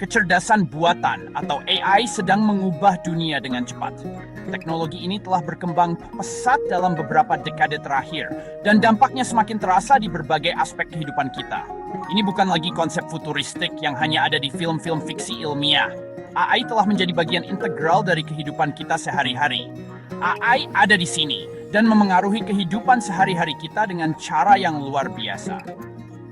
Kecerdasan buatan atau AI sedang mengubah dunia dengan cepat. Teknologi ini telah berkembang pesat dalam beberapa dekade terakhir dan dampaknya semakin terasa di berbagai aspek kehidupan kita. Ini bukan lagi konsep futuristik yang hanya ada di film-film fiksi ilmiah. AI telah menjadi bagian integral dari kehidupan kita sehari-hari. AI ada di sini dan memengaruhi kehidupan sehari-hari kita dengan cara yang luar biasa.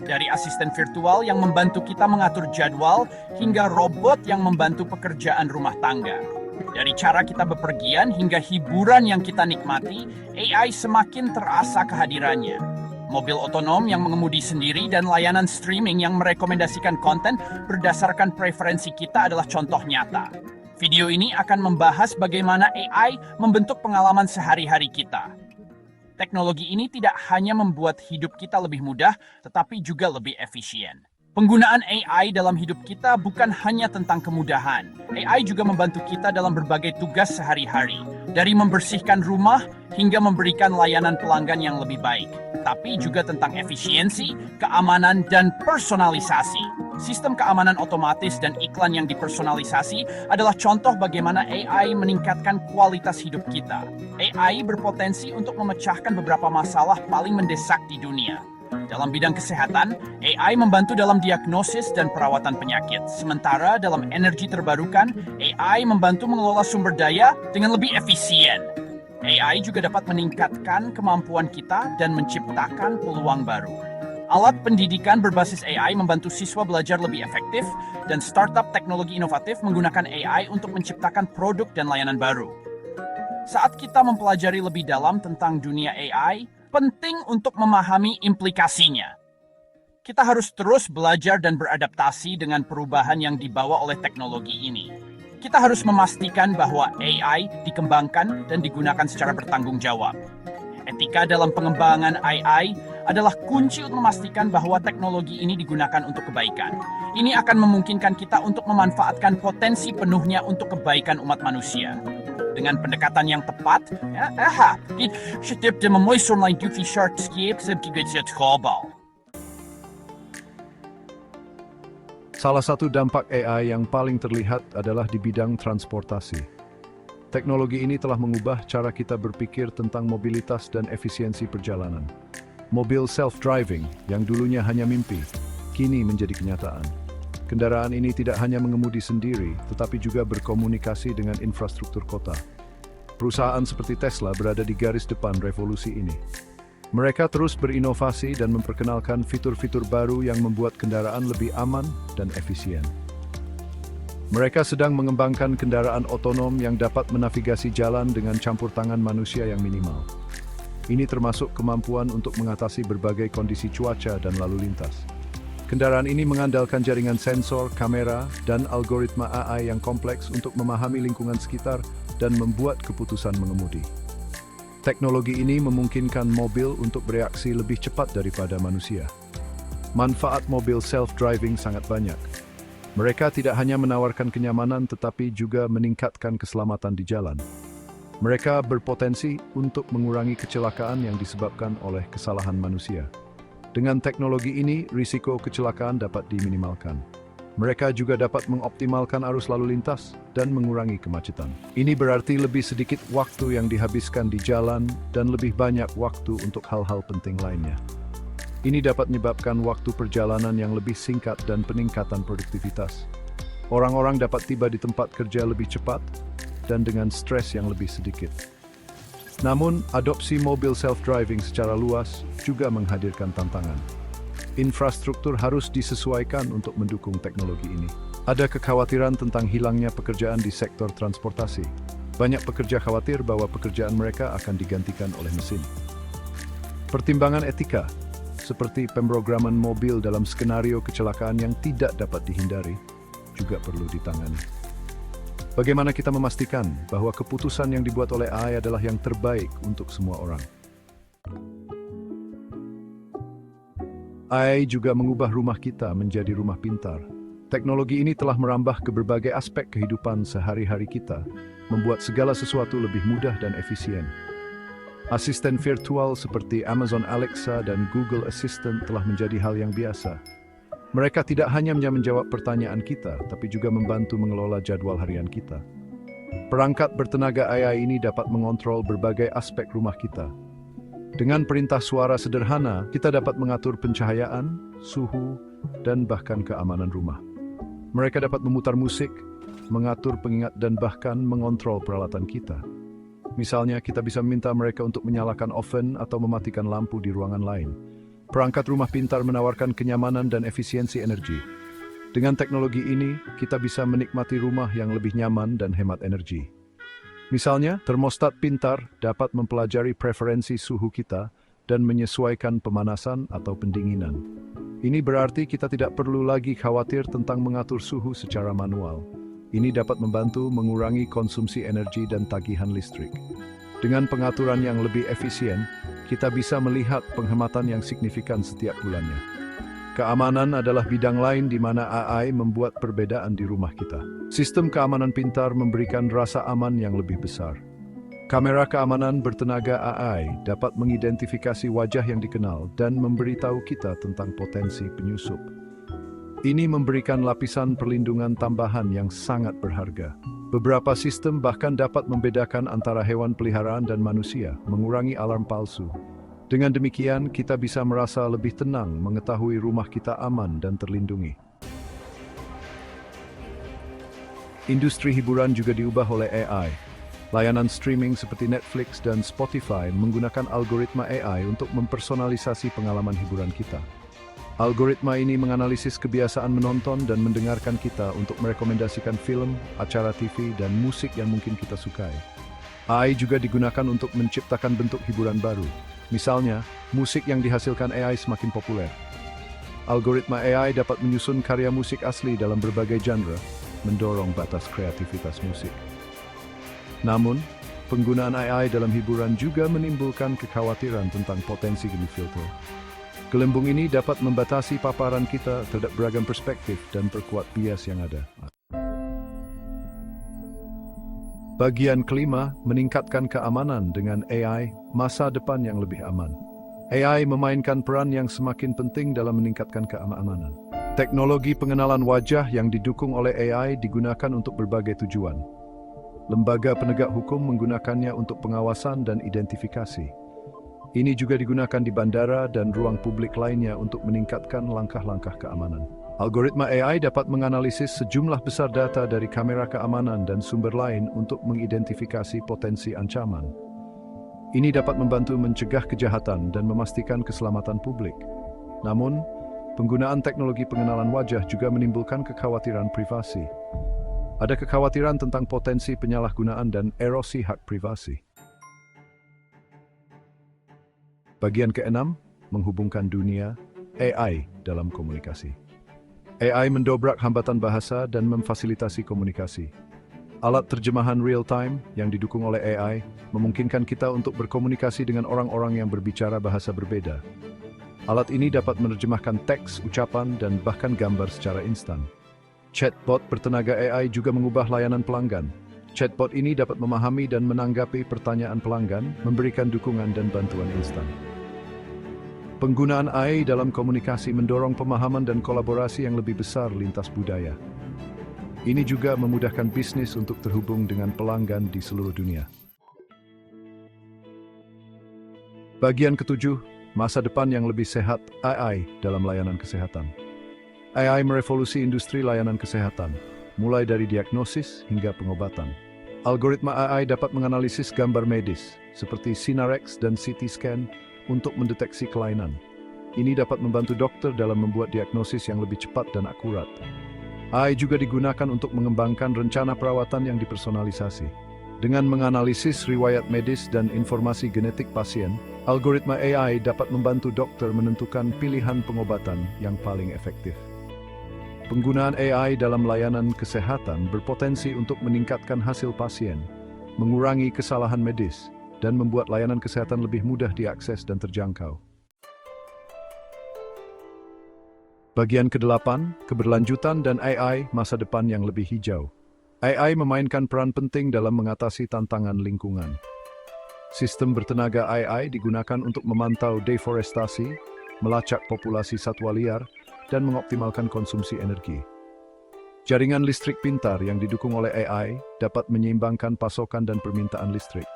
Dari asisten virtual yang membantu kita mengatur jadwal, hingga robot yang membantu pekerjaan rumah tangga. Dari cara kita bepergian hingga hiburan yang kita nikmati, AI semakin terasa kehadirannya. Mobil otonom yang mengemudi sendiri dan layanan streaming yang merekomendasikan konten berdasarkan preferensi kita adalah contoh nyata. Video ini akan membahas bagaimana AI membentuk pengalaman sehari-hari kita. Teknologi ini tidak hanya membuat hidup kita lebih mudah, tetapi juga lebih efisien. Penggunaan AI dalam hidup kita bukan hanya tentang kemudahan. AI juga membantu kita dalam berbagai tugas sehari-hari, dari membersihkan rumah hingga memberikan layanan pelanggan yang lebih baik. Tapi juga tentang efisiensi, keamanan, dan personalisasi. Sistem keamanan otomatis dan iklan yang dipersonalisasi adalah contoh bagaimana AI meningkatkan kualitas hidup kita. AI berpotensi untuk memecahkan beberapa masalah paling mendesak di dunia. Dalam bidang kesehatan, AI membantu dalam diagnosis dan perawatan penyakit. Sementara dalam energi terbarukan, AI membantu mengelola sumber daya dengan lebih efisien. AI juga dapat meningkatkan kemampuan kita dan menciptakan peluang baru. Alat pendidikan berbasis AI membantu siswa belajar lebih efektif, dan startup teknologi inovatif menggunakan AI untuk menciptakan produk dan layanan baru. Saat kita mempelajari lebih dalam tentang dunia AI, penting untuk memahami implikasinya. Kita harus terus belajar dan beradaptasi dengan perubahan yang dibawa oleh teknologi ini. Kita harus memastikan bahwa AI dikembangkan dan digunakan secara bertanggung jawab. Etika dalam pengembangan AI adalah kunci untuk memastikan bahwa teknologi ini digunakan untuk kebaikan. Ini akan memungkinkan kita untuk memanfaatkan potensi penuhnya untuk kebaikan umat manusia. Dengan pendekatan yang tepat, Salah satu dampak AI yang paling terlihat adalah di bidang transportasi. Teknologi ini telah mengubah cara kita berpikir tentang mobilitas dan efisiensi perjalanan. Mobil self-driving yang dulunya hanya mimpi, kini menjadi kenyataan. Kendaraan ini tidak hanya mengemudi sendiri, tetapi juga berkomunikasi dengan infrastruktur kota. Perusahaan seperti Tesla berada di garis depan revolusi ini. Mereka terus berinovasi dan memperkenalkan fitur-fitur baru yang membuat kendaraan lebih aman dan efisien. Mereka sedang mengembangkan kendaraan otonom yang dapat menavigasi jalan dengan campur tangan manusia yang minimal. Ini termasuk kemampuan untuk mengatasi berbagai kondisi cuaca dan lalu lintas. Kendaraan ini mengandalkan jaringan sensor, kamera, dan algoritma AI yang kompleks untuk memahami lingkungan sekitar dan membuat keputusan mengemudi. Teknologi ini memungkinkan mobil untuk bereaksi lebih cepat daripada manusia. Manfaat mobil self-driving sangat banyak. Mereka tidak hanya menawarkan kenyamanan tetapi juga meningkatkan keselamatan di jalan. Mereka berpotensi untuk mengurangi kecelakaan yang disebabkan oleh kesalahan manusia. Dengan teknologi ini, risiko kecelakaan dapat diminimalkan. Mereka juga dapat mengoptimalkan arus lalu lintas dan mengurangi kemacetan. Ini berarti lebih sedikit waktu yang dihabiskan di jalan dan lebih banyak waktu untuk hal-hal penting lainnya. Ini dapat menyebabkan waktu perjalanan yang lebih singkat dan peningkatan produktivitas. Orang-orang dapat tiba di tempat kerja lebih cepat dan dengan stres yang lebih sedikit. Namun, adopsi mobil self-driving secara luas juga menghadirkan tantangan. Infrastruktur harus disesuaikan untuk mendukung teknologi ini. Ada kekhawatiran tentang hilangnya pekerjaan di sektor transportasi. Banyak pekerja khawatir bahwa pekerjaan mereka akan digantikan oleh mesin. Pertimbangan etika, seperti pemrograman mobil dalam skenario kecelakaan yang tidak dapat dihindari, juga perlu ditangani. Bagaimana kita memastikan bahwa keputusan yang dibuat oleh AI adalah yang terbaik untuk semua orang? AI juga mengubah rumah kita menjadi rumah pintar. Teknologi ini telah merambah ke berbagai aspek kehidupan sehari-hari kita, membuat segala sesuatu lebih mudah dan efisien. Asisten virtual seperti Amazon Alexa dan Google Assistant telah menjadi hal yang biasa. Mereka tidak hanya menjawab pertanyaan kita, tapi juga membantu mengelola jadwal harian kita. Perangkat bertenaga AI ini dapat mengontrol berbagai aspek rumah kita. Dengan perintah suara sederhana, kita dapat mengatur pencahayaan, suhu, dan bahkan keamanan rumah. Mereka dapat memutar musik, mengatur pengingat, dan bahkan mengontrol peralatan kita. Misalnya, kita bisa meminta mereka untuk menyalakan oven atau mematikan lampu di ruangan lain. Perangkat rumah pintar menawarkan kenyamanan dan efisiensi energi. Dengan teknologi ini, kita bisa menikmati rumah yang lebih nyaman dan hemat energi. Misalnya, termostat pintar dapat mempelajari preferensi suhu kita dan menyesuaikan pemanasan atau pendinginan. Ini berarti kita tidak perlu lagi khawatir tentang mengatur suhu secara manual. Ini dapat membantu mengurangi konsumsi energi dan tagihan listrik. Dengan pengaturan yang lebih efisien, kita bisa melihat penghematan yang signifikan setiap bulannya. Keamanan adalah bidang lain di mana AI membuat perbedaan di rumah kita. Sistem keamanan pintar memberikan rasa aman yang lebih besar. Kamera keamanan bertenaga AI dapat mengidentifikasi wajah yang dikenal dan memberitahu kita tentang potensi penyusup. Ini memberikan lapisan perlindungan tambahan yang sangat berharga. Beberapa sistem bahkan dapat membedakan antara hewan peliharaan dan manusia, mengurangi alarm palsu. Dengan demikian, kita bisa merasa lebih tenang mengetahui rumah kita aman dan terlindungi. Industri hiburan juga diubah oleh AI. Layanan streaming seperti Netflix dan Spotify menggunakan algoritma AI untuk mempersonalisasi pengalaman hiburan kita. Algoritma ini menganalisis kebiasaan menonton dan mendengarkan kita untuk merekomendasikan film, acara TV, dan musik yang mungkin kita sukai. AI juga digunakan untuk menciptakan bentuk hiburan baru. Misalnya, musik yang dihasilkan AI semakin populer. Algoritma AI dapat menyusun karya musik asli dalam berbagai genre, mendorong batas kreativitas musik. Namun, penggunaan AI dalam hiburan juga menimbulkan kekhawatiran tentang potensi gimmick filter. Gelembung ini dapat membatasi paparan kita terhadap beragam perspektif dan perkuat bias yang ada. Bagian kelima, meningkatkan keamanan dengan AI, masa depan yang lebih aman. AI memainkan peran yang semakin penting dalam meningkatkan keamanan. Teknologi pengenalan wajah yang didukung oleh AI digunakan untuk berbagai tujuan. Lembaga penegak hukum menggunakannya untuk pengawasan dan identifikasi. Ini juga digunakan di bandara dan ruang publik lainnya untuk meningkatkan langkah-langkah keamanan. Algoritma AI dapat menganalisis sejumlah besar data dari kamera keamanan dan sumber lain untuk mengidentifikasi potensi ancaman. Ini dapat membantu mencegah kejahatan dan memastikan keselamatan publik. Namun, penggunaan teknologi pengenalan wajah juga menimbulkan kekhawatiran privasi. Ada kekhawatiran tentang potensi penyalahgunaan dan erosi hak privasi. Bagian keenam, menghubungkan dunia, AI dalam komunikasi. AI mendobrak hambatan bahasa dan memfasilitasi komunikasi. Alat terjemahan real-time yang didukung oleh AI memungkinkan kita untuk berkomunikasi dengan orang-orang yang berbicara bahasa berbeda. Alat ini dapat menerjemahkan teks, ucapan, dan bahkan gambar secara instan. Chatbot bertenaga AI juga mengubah layanan pelanggan. Chatbot ini dapat memahami dan menanggapi pertanyaan pelanggan, memberikan dukungan dan bantuan instan. Penggunaan AI dalam komunikasi mendorong pemahaman dan kolaborasi yang lebih besar lintas budaya. Ini juga memudahkan bisnis untuk terhubung dengan pelanggan di seluruh dunia. Bagian ketujuh, masa depan yang lebih sehat AI dalam layanan kesehatan. AI merevolusi industri layanan kesehatan, mulai dari diagnosis hingga pengobatan. Algoritma AI dapat menganalisis gambar medis, seperti SINAREX dan CT scan, untuk mendeteksi kelainan. Ini dapat membantu dokter dalam membuat diagnosis yang lebih cepat dan akurat. AI juga digunakan untuk mengembangkan rencana perawatan yang dipersonalisasi. Dengan menganalisis riwayat medis dan informasi genetik pasien, algoritma AI dapat membantu dokter menentukan pilihan pengobatan yang paling efektif. Penggunaan AI dalam layanan kesehatan berpotensi untuk meningkatkan hasil pasien, mengurangi kesalahan medis, dan membuat layanan kesehatan lebih mudah diakses dan terjangkau. Bagian ke-8, keberlanjutan dan AI masa depan yang lebih hijau. AI memainkan peran penting dalam mengatasi tantangan lingkungan. Sistem bertenaga AI digunakan untuk memantau deforestasi, melacak populasi satwa liar, dan mengoptimalkan konsumsi energi. Jaringan listrik pintar yang didukung oleh AI dapat menyeimbangkan pasokan dan permintaan listrik.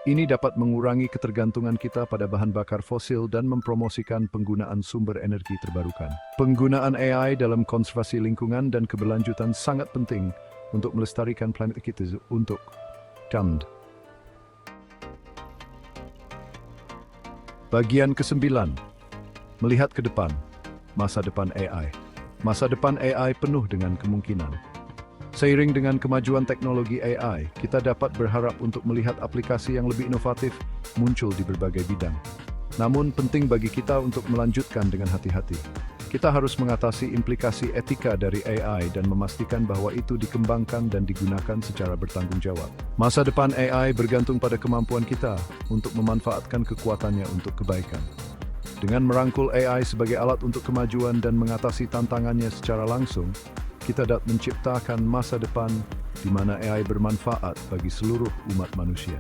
Ini dapat mengurangi ketergantungan kita pada bahan bakar fosil dan mempromosikan penggunaan sumber energi terbarukan. Penggunaan AI dalam konservasi lingkungan dan keberlanjutan sangat penting untuk melestarikan planet kita untuk Damned. Bagian ke-9. Melihat ke depan. Masa depan AI. Masa depan AI penuh dengan kemungkinan. Seiring dengan kemajuan teknologi AI, kita dapat berharap untuk melihat aplikasi yang lebih inovatif muncul di berbagai bidang. Namun penting bagi kita untuk melanjutkan dengan hati-hati. Kita harus mengatasi implikasi etika dari AI dan memastikan bahwa itu dikembangkan dan digunakan secara bertanggung jawab. Masa depan AI bergantung pada kemampuan kita untuk memanfaatkan kekuatannya untuk kebaikan. Dengan merangkul AI sebagai alat untuk kemajuan dan mengatasi tantangannya secara langsung, kita dapat menciptakan masa depan di mana AI bermanfaat bagi seluruh umat manusia.